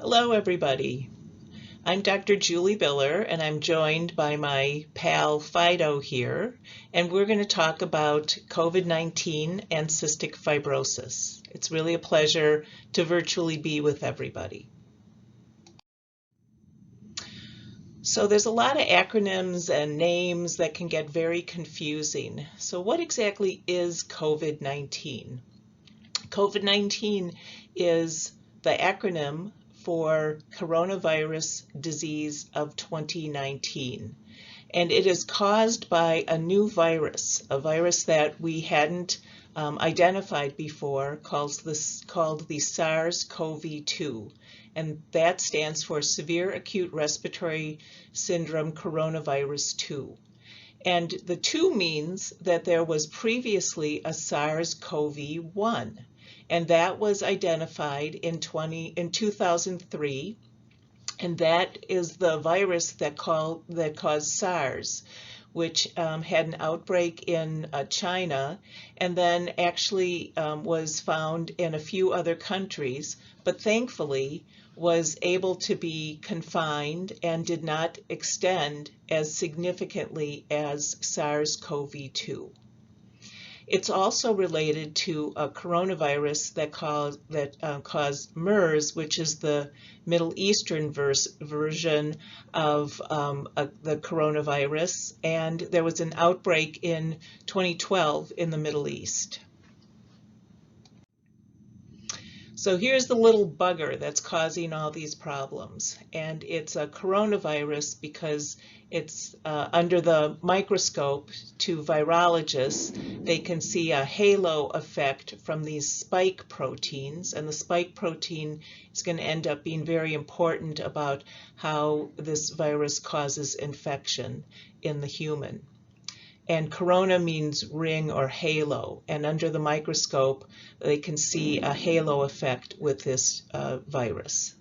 Hello, everybody. I'm Dr. Julie Biller, and I'm joined by my pal Fido here, and we're going to talk about COVID-19 and cystic fibrosis. It's really a pleasure to virtually be with everybody. So there's a lot of acronyms and names that can get very confusing. So what exactly is COVID-19? COVID-19 is the acronym for coronavirus disease of 2019. And it is caused by a new virus, a virus that we hadn't identified before called the SARS-CoV-2. And that stands for Severe Acute Respiratory Syndrome Coronavirus 2. And the 2 means that there was previously a SARS-CoV-1. And that was identified in 2003, and that is the virus that caused SARS, which had an outbreak in China, and then actually was found in a few other countries, but thankfully was able to be confined and did not extend as significantly as SARS-CoV-2. It's also related to a coronavirus that caused MERS, which is the Middle Eastern version of the coronavirus, and there was an outbreak in 2012 in the Middle East. So here's the little bugger that's causing all these problems, and it's a coronavirus because it's under the microscope to virologists. They can see a halo effect from these spike proteins, and the spike protein is going to end up being very important about how this virus causes infection in the human. And corona means ring or halo, and under the microscope they can see a halo effect with this virus.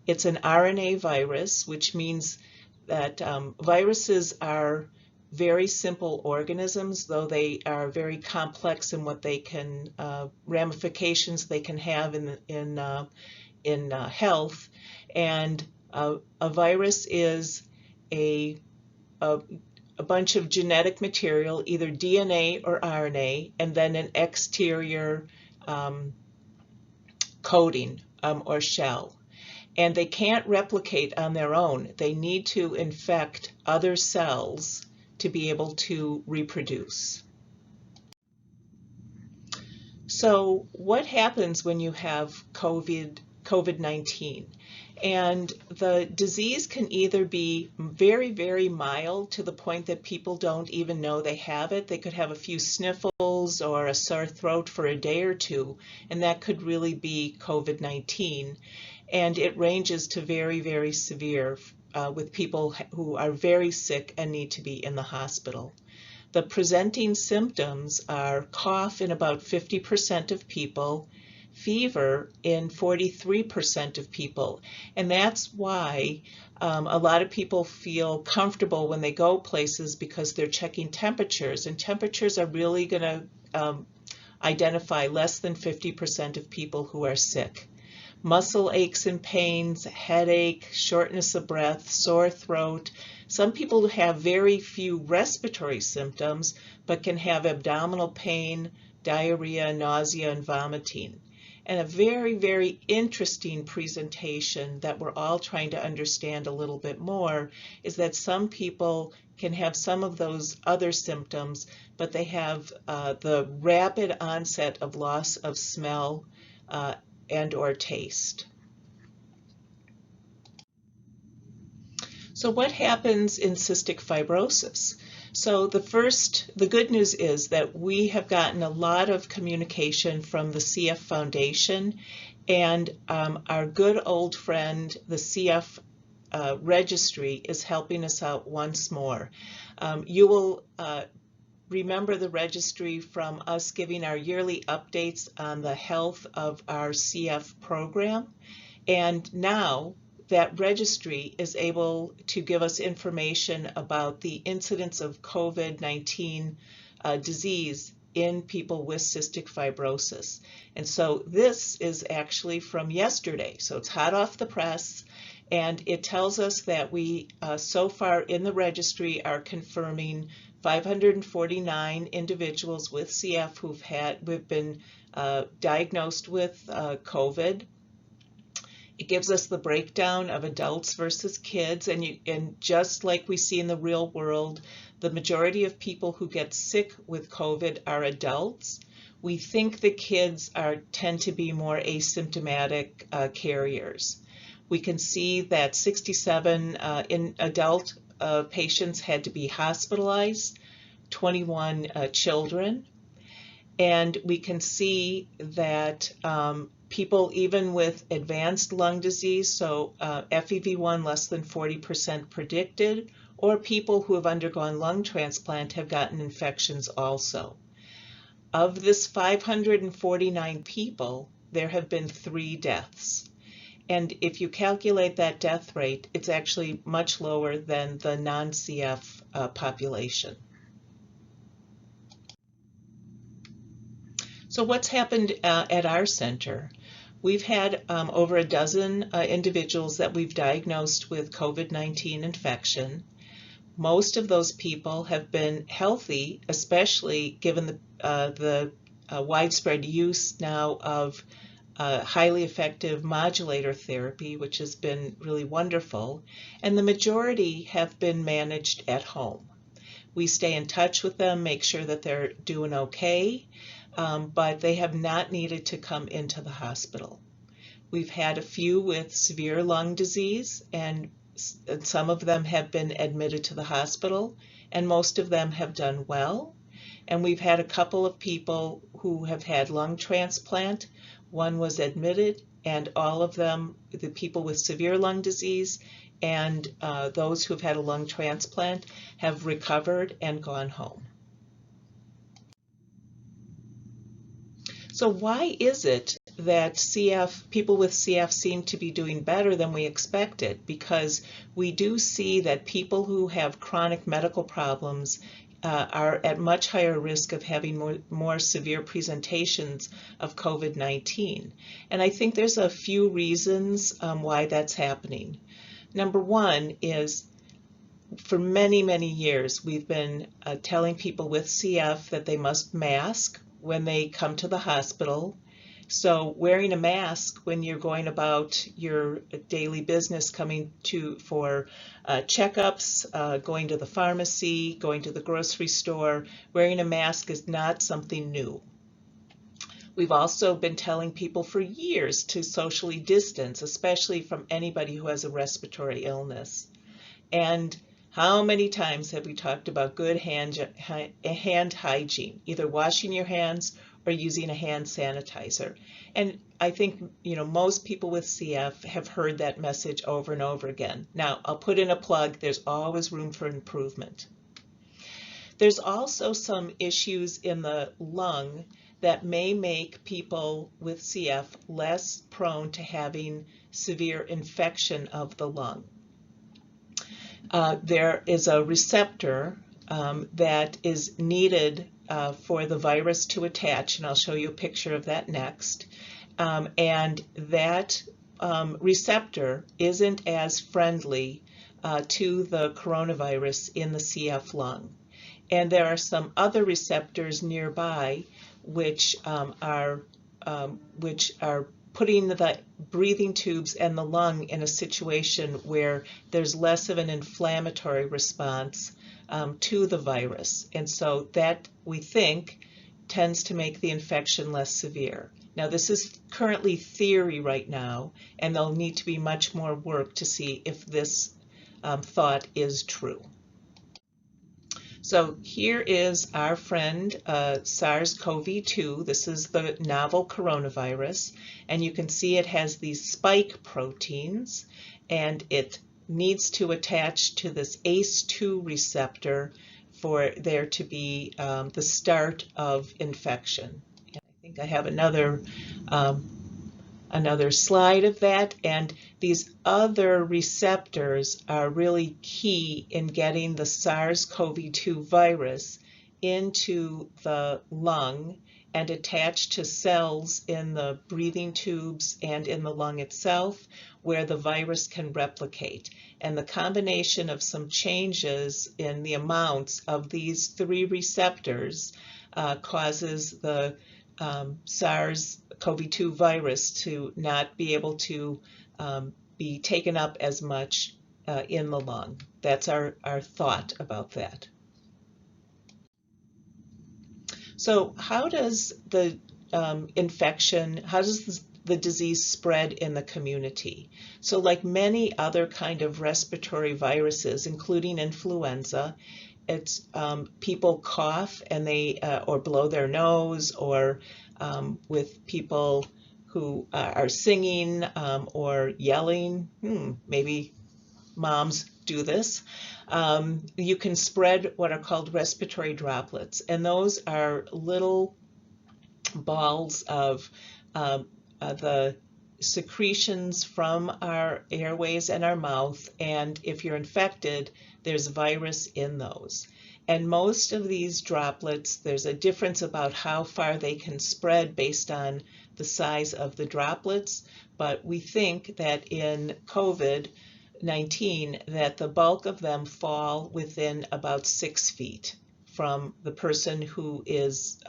It's an RNA virus, which means that viruses are very simple organisms, though they are very complex in what they can, ramifications they can have in health. And a virus is a bunch of genetic material, either DNA or RNA, and then an exterior coating or shell. And they can't replicate on their own. They need to infect other cells to be able to reproduce. So what happens when you have COVID-19? And the disease can either be very, very mild to the point that people don't even know they have it. They could have a few sniffles or a sore throat for a day or two, and that could really be COVID-19. And it ranges to very, very severe with people who are very sick and need to be in the hospital. The presenting symptoms are cough in about 50% of people, fever in 43% of people, and that's why a lot of people feel comfortable when they go places because they're checking temperatures, and temperatures are really going to identify less than 50% of people who are sick. Muscle aches and pains, headache, shortness of breath, sore throat. Some people have very few respiratory symptoms but can have abdominal pain, diarrhea, nausea, and vomiting. And a very, very interesting presentation that we're all trying to understand a little bit more is that some people can have some of those other symptoms, but they have the rapid onset of loss of smell and or taste. So what happens in cystic fibrosis? So the good news is that we have gotten a lot of communication from the CF Foundation, and our good old friend, the CF registry, is helping us out once more. You will remember the registry from us giving our yearly updates on the health of our CF program, and now that registry is able to give us information about the incidence of COVID-19 disease in people with cystic fibrosis. And so this is actually from yesterday, so it's hot off the press, and it tells us that we so far in the registry are confirming 549 individuals with CF who've been diagnosed with COVID. It gives us the breakdown of adults versus kids, and just like we see in the real world, the majority of people who get sick with COVID are adults. We think the kids tend to be more asymptomatic carriers. We can see that 67 in adult patients had to be hospitalized, 21 children, and we can see that people even with advanced lung disease, so FEV1 less than 40% predicted, or people who have undergone lung transplant have gotten infections also. Of this 549 people, there have been 3 deaths. And if you calculate that death rate, it's actually much lower than the non-CF population. So what's happened at our center? We've had over a dozen individuals that we've diagnosed with COVID-19 infection. Most of those people have been healthy, especially given the widespread use now of highly effective modulator therapy, which has been really wonderful, and the majority have been managed at home. We stay in touch with them, make sure that they're doing okay, but they have not needed to come into the hospital. We've had a few with severe lung disease, and some of them have been admitted to the hospital, and most of them have done well. And we've had a couple of people who have had lung transplant. One was admitted, and all of them, the people with severe lung disease and those who've had a lung transplant, have recovered and gone home. So why is it that people with CF seem to be doing better than we expected? Because we do see that people who have chronic medical problems are at much higher risk of having more severe presentations of COVID-19. And I think there's a few reasons why that's happening. Number one is, for many, many years, we've been telling people with CF that they must mask when they come to the hospital. So wearing a mask when you're going about your daily business, coming for checkups, going to the pharmacy, going to the grocery store, wearing a mask is not something new. We've also been telling people for years to socially distance, especially from anybody who has a respiratory illness. And how many times have we talked about good hand hygiene, either washing your hands or using a hand sanitizer? And I think, most people with CF have heard that message over and over again. Now, I'll put in a plug, there's always room for improvement. There's also some issues in the lung that may make people with CF less prone to having severe infection of the lung. There is a receptor that is needed for the virus to attach, and I'll show you a picture of that next. And that receptor isn't as friendly to the coronavirus in the CF lung. And there are some other receptors nearby which are putting the breathing tubes and the lung in a situation where there's less of an inflammatory response to the virus. And so that, we think, tends to make the infection less severe. Now, this is currently theory right now, and there'll need to be much more work to see if this thought is true. So here is our friend SARS-CoV-2. This is the novel coronavirus, and you can see it has these spike proteins, and it needs to attach to this ACE2 receptor for there to be the start of infection. And I think I have another slide of that, and these other receptors are really key in getting the SARS-CoV-2 virus into the lung and attach to cells in the breathing tubes and in the lung itself where the virus can replicate. And the combination of some changes in the amounts of these three receptors causes the SARS-CoV-2 virus to not be able to be taken up as much in the lung. That's our thought about that. So how does the how does the disease spread in the community? So like many other kind of respiratory viruses, including influenza, it's people cough and they or blow their nose, or with people who are singing or yelling. Maybe moms do this. You can spread what are called respiratory droplets, and those are little balls of the secretions from our airways and our mouth, and if you're infected, there's virus in those. And most of these droplets, there's a difference about how far they can spread based on the size of the droplets, but we think that in COVID-19 that the bulk of them fall within about 6 feet from the person who is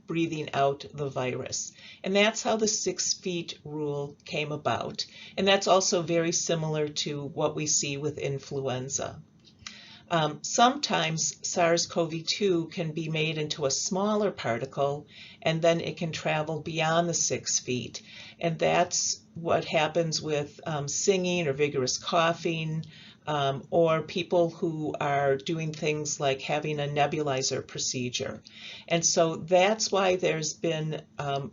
breathing out the virus. And that's how the 6 feet rule came about. And that's also very similar to what we see with influenza. Sometimes SARS-CoV-2 can be made into a smaller particle, and then it can travel beyond the 6 feet. And that's what happens with singing or vigorous coughing, or people who are doing things like having a nebulizer procedure. And so that's why there's been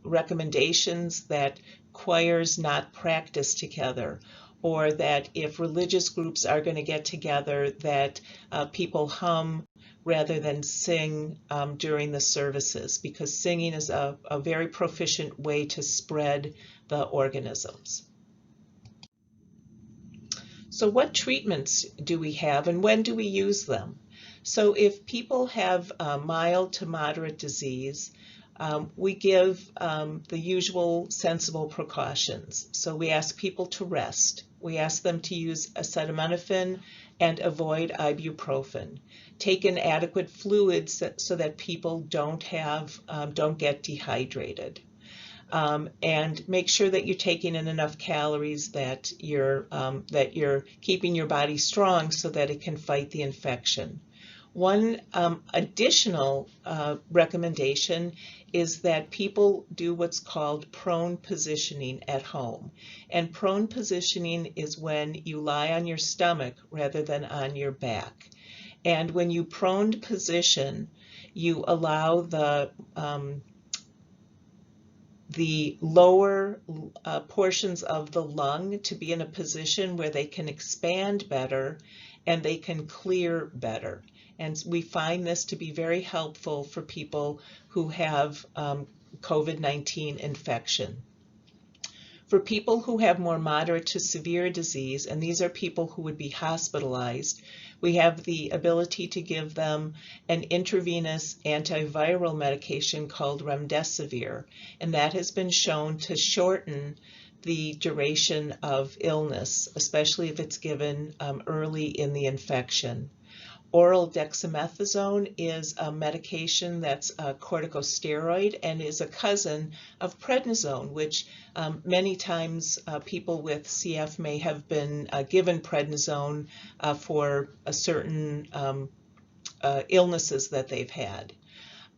recommendations that choirs not practice together, or that if religious groups are going to get together, that people hum rather than sing during the services, because singing is a very proficient way to spread the organisms. So what treatments do we have, and when do we use them? So if people have mild to moderate disease, we give the usual sensible precautions. So we ask people to rest. We ask them to use acetaminophen and avoid ibuprofen. Take in adequate fluids so that people don't get dehydrated. And make sure that you're taking in enough calories, that you're keeping your body strong so that it can fight the infection. One additional recommendation is that people do what's called prone positioning at home. And prone positioning is when you lie on your stomach rather than on your back. And when you prone position, you allow the lower portions of the lung to be in a position where they can expand better and they can clear better. And we find this to be very helpful for people who have COVID-19 infection. For people who have more moderate to severe disease, and these are people who would be hospitalized, we have the ability to give them an intravenous antiviral medication called remdesivir, and that has been shown to shorten the duration of illness, especially if it's given early in the infection. Oral dexamethasone is a medication that's a corticosteroid and is a cousin of prednisone, which many times people with CF may have been given prednisone for a certain illnesses that they've had.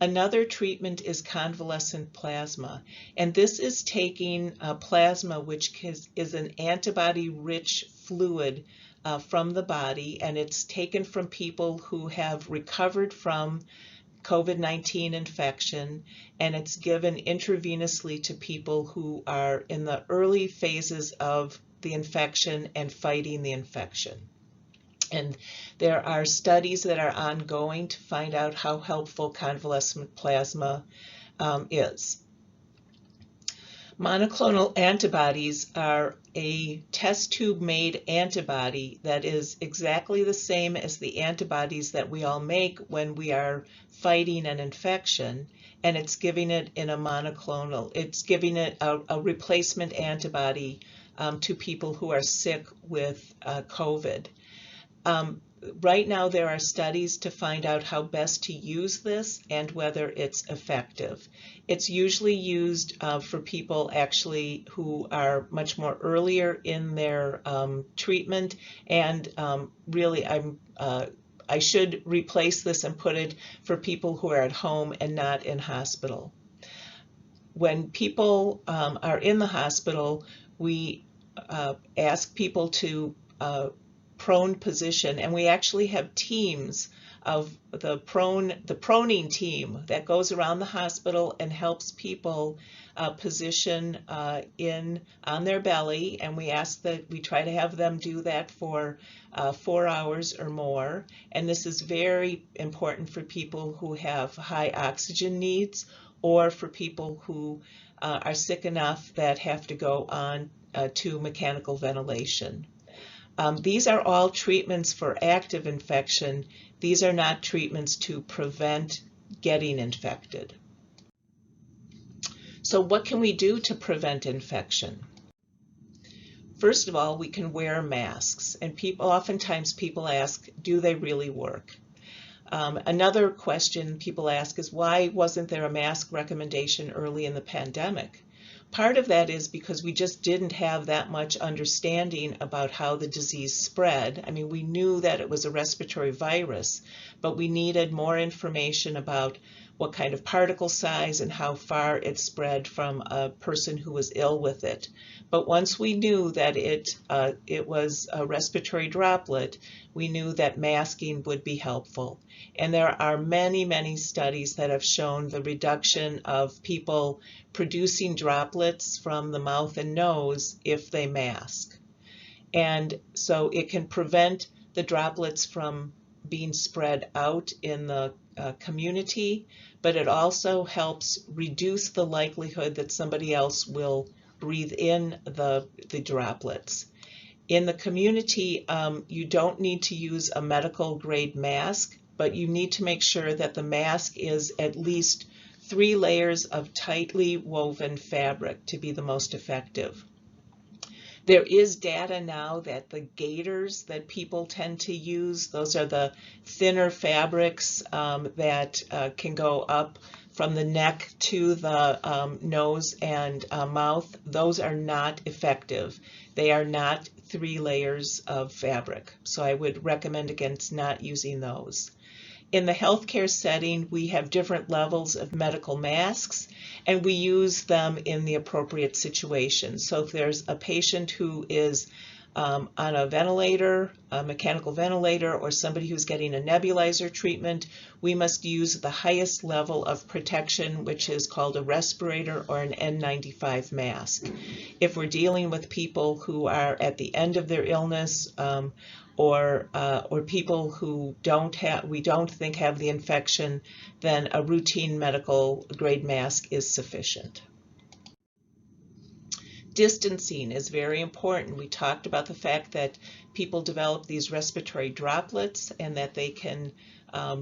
Another treatment is convalescent plasma, and this is taking plasma, which is an antibody-rich fluid from the body, and it's taken from people who have recovered from COVID-19 infection, and it's given intravenously to people who are in the early phases of the infection and fighting the infection. And there are studies that are ongoing to find out how helpful convalescent plasma is. Monoclonal antibodies are a test tube made antibody that is exactly the same as the antibodies that we all make when we are fighting an infection, and it's giving it in a monoclonal. It's giving it a replacement antibody to people who are sick with COVID. Right now there are studies to find out how best to use this and whether it's effective. It's usually used for people actually who are much more earlier in their treatment, and really I should replace this and put it for people who are at home and not in hospital. When people are in the hospital, we ask people to prone position, and we actually have teams of the proning team that goes around the hospital and helps people position on their belly, and we try to have them do that for 4 hours or more. And this is very important for people who have high oxygen needs, or for people who are sick enough that have to go on to mechanical ventilation. These are all treatments for active infection. These are not treatments to prevent getting infected. So what can we do to prevent infection? First of all, we can wear masks, and oftentimes people ask, do they really work? Another question people ask is, why wasn't there a mask recommendation early in the pandemic? Part of that is because we just didn't have that much understanding about how the disease spread. I mean, we knew that it was a respiratory virus, but we needed more information about what kind of particle size and how far it spread from a person who was ill with it. But once we knew that it was a respiratory droplet, we knew that masking would be helpful. And there are many, many studies that have shown the reduction of people producing droplets from the mouth and nose if they mask. And so it can prevent the droplets from being spread out in the community, but it also helps reduce the likelihood that somebody else will breathe in the droplets. In the community, you don't need to use a medical grade mask, but you need to make sure that the mask is at least 3 layers of tightly woven fabric to be the most effective. There is data now that the gaiters that people tend to use, those are the thinner fabrics that can go up from the neck to the nose and mouth. Those are not effective. They are not 3 layers of fabric. So I would recommend against not using those. In the healthcare setting, we have different levels of medical masks, and we use them in the appropriate situation. So if there's a patient who is on a ventilator, a mechanical ventilator, or somebody who's getting a nebulizer treatment, we must use the highest level of protection, which is called a respirator or an N95 mask. If we're dealing with people who are at the end of their illness, or people who we don't think have the infection, then a routine medical grade mask is sufficient. Distancing is very important. We talked about the fact that people develop these respiratory droplets and that they can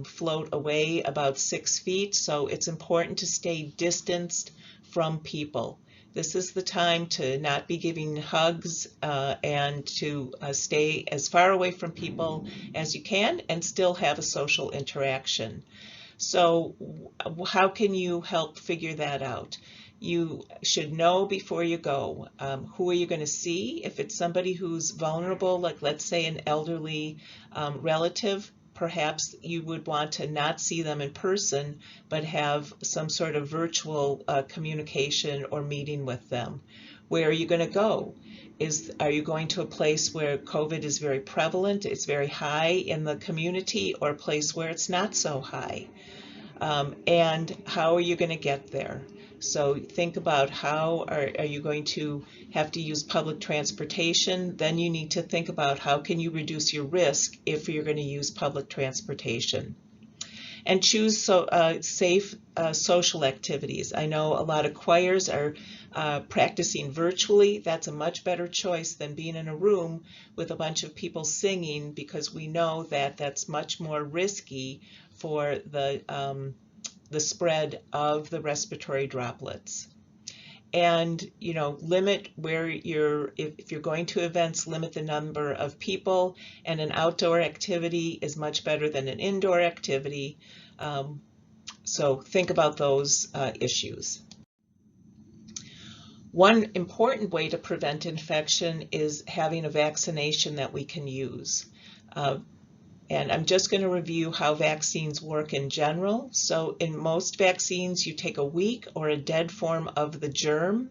float away about 6 feet, so it's important to stay distanced from people. This is the time to not be giving hugs and to stay as far away from people as you can and still have a social interaction. So how can you help figure that out? You should know before you go, who are you going to see? If it's somebody who's vulnerable, like let's say an elderly relative, perhaps you would want to not see them in person, but have some sort of virtual communication or meeting with them. Where are you going to go? Are you going to a place where COVID is very prevalent, it's very high in the community, or a place where it's not so high? And how are you going to get there? So think about how are you going to have to use public transportation. Then you need to think about how can you reduce your risk if you're going to use public transportation. And choose safe social activities. I know a lot of choirs are practicing virtually. That's a much better choice than being in a room with a bunch of people singing, because we know that that's much more risky for the spread of the respiratory droplets. And limit where if you're going to events, limit the number of people, and an outdoor activity is much better than an indoor activity. So think about those issues. One important way to prevent infection is having a vaccination that we can use. And I'm just going to review how vaccines work in general. So in most vaccines, you take a weak or a dead form of the germ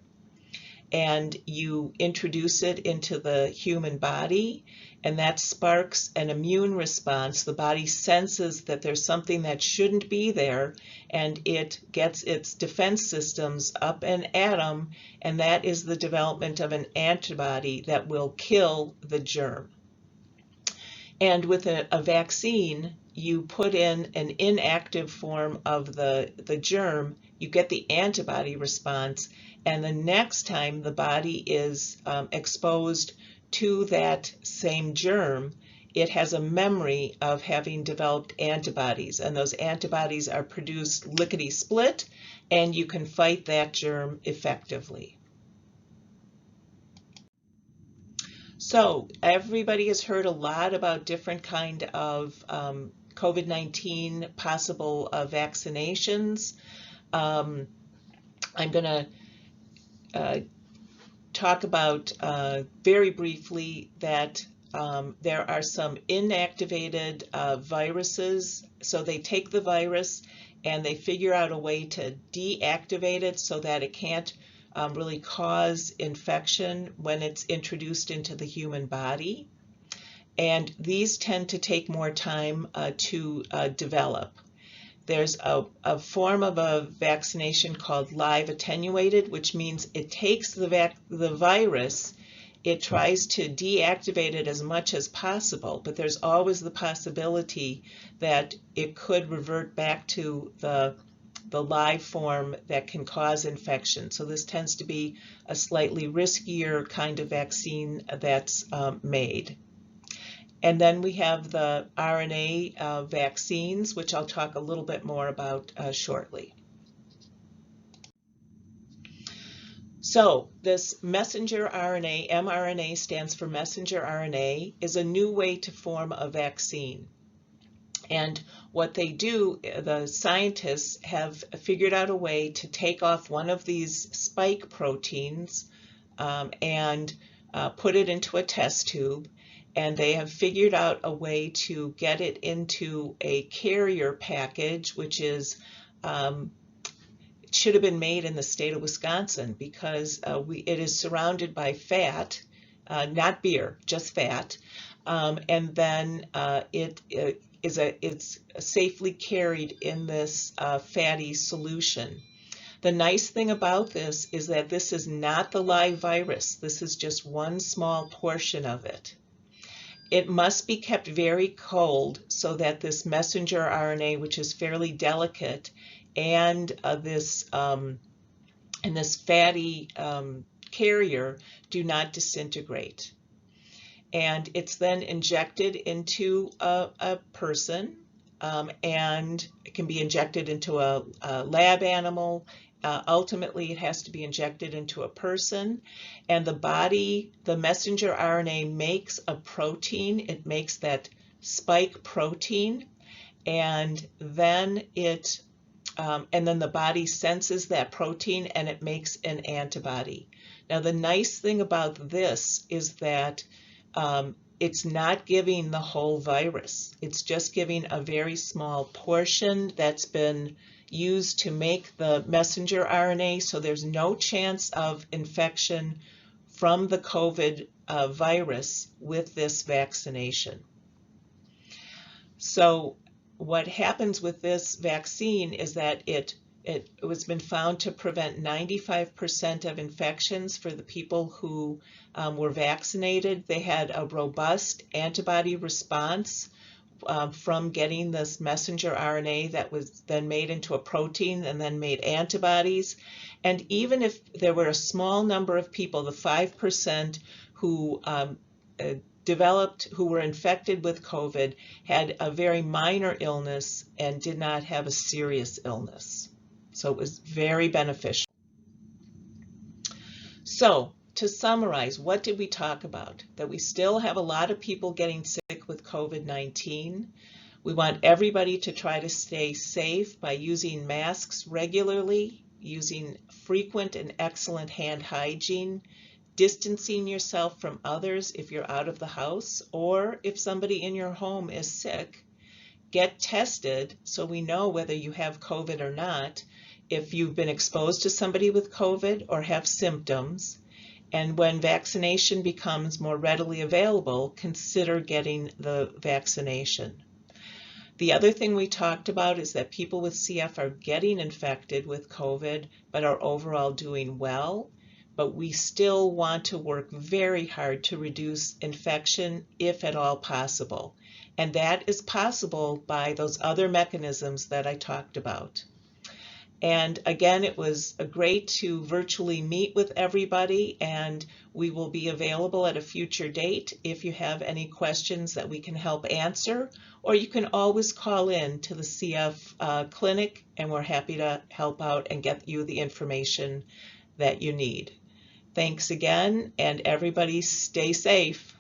and you introduce it into the human body, and that sparks an immune response. The body senses that there's something that shouldn't be there, and it gets its defense systems up and at them, and that is the development of an antibody that will kill the germ. And with a vaccine, you put in an inactive form of the germ, you get the antibody response, and the next time the body is exposed to that same germ, it has a memory of having developed antibodies, and those antibodies are produced lickety-split, and you can fight that germ effectively. So everybody has heard a lot about different kind of COVID-19 possible vaccinations. I'm going to talk about very briefly that there are some inactivated viruses. So they take the virus and they figure out a way to deactivate it so that it can't really cause infection when it's introduced into the human body. And these tend to take more time to develop. There's a form of a vaccination called live attenuated, which means it takes the virus, it tries to deactivate it as much as possible, but there's always the possibility that it could revert back to the live form that can cause infection. So this tends to be a slightly riskier kind of vaccine that's made. And then we have the RNA vaccines, which I'll talk a little bit more about shortly. So this messenger RNA, mRNA stands for messenger RNA, is a new way to form a vaccine. And what they do, the scientists have figured out a way to take off one of these spike proteins and put it into a test tube. And they have figured out a way to get it into a carrier package, which is it should have been made in the state of Wisconsin, because it is surrounded by fat, not beer, just fat, and then it's safely carried in this fatty solution. The nice thing about this is that this is not the live virus. This is just one small portion of it. It must be kept very cold so that this messenger RNA, which is fairly delicate, and this fatty carrier do not disintegrate. And it's then injected into a person, and it can be injected into a lab animal. Ultimately, it has to be injected into a person, and the messenger RNA makes a protein. It makes that spike protein, and then the body senses that protein and it makes an antibody. Now, the nice thing about this is that it's not giving the whole virus. It's just giving a very small portion that's been used to make the messenger RNA, so there's no chance of infection from the COVID virus with this vaccination. So what happens with this vaccine is that it has been found to prevent 95% of infections for the people who were vaccinated. They had a robust antibody response from getting this messenger RNA that was then made into a protein and then made antibodies. And even if there were a small number of people, the 5% who who were infected with COVID, had a very minor illness and did not have a serious illness. So it was very beneficial. So to summarize, what did we talk about? That we still have a lot of people getting sick with COVID-19. We want everybody to try to stay safe by using masks regularly, using frequent and excellent hand hygiene, distancing yourself from others if you're out of the house, or if somebody in your home is sick, get tested so we know whether you have COVID or not, if you've been exposed to somebody with COVID or have symptoms. And when vaccination becomes more readily available, consider getting the vaccination. The other thing we talked about is that people with CF are getting infected with COVID, but are overall doing well. But we still want to work very hard to reduce infection if at all possible. And that is possible by those other mechanisms that I talked about. And again, it was great to virtually meet with everybody, and we will be available at a future date if you have any questions that we can help answer, or you can always call in to the CF clinic, and we're happy to help out and get you the information that you need. Thanks again, and everybody stay safe.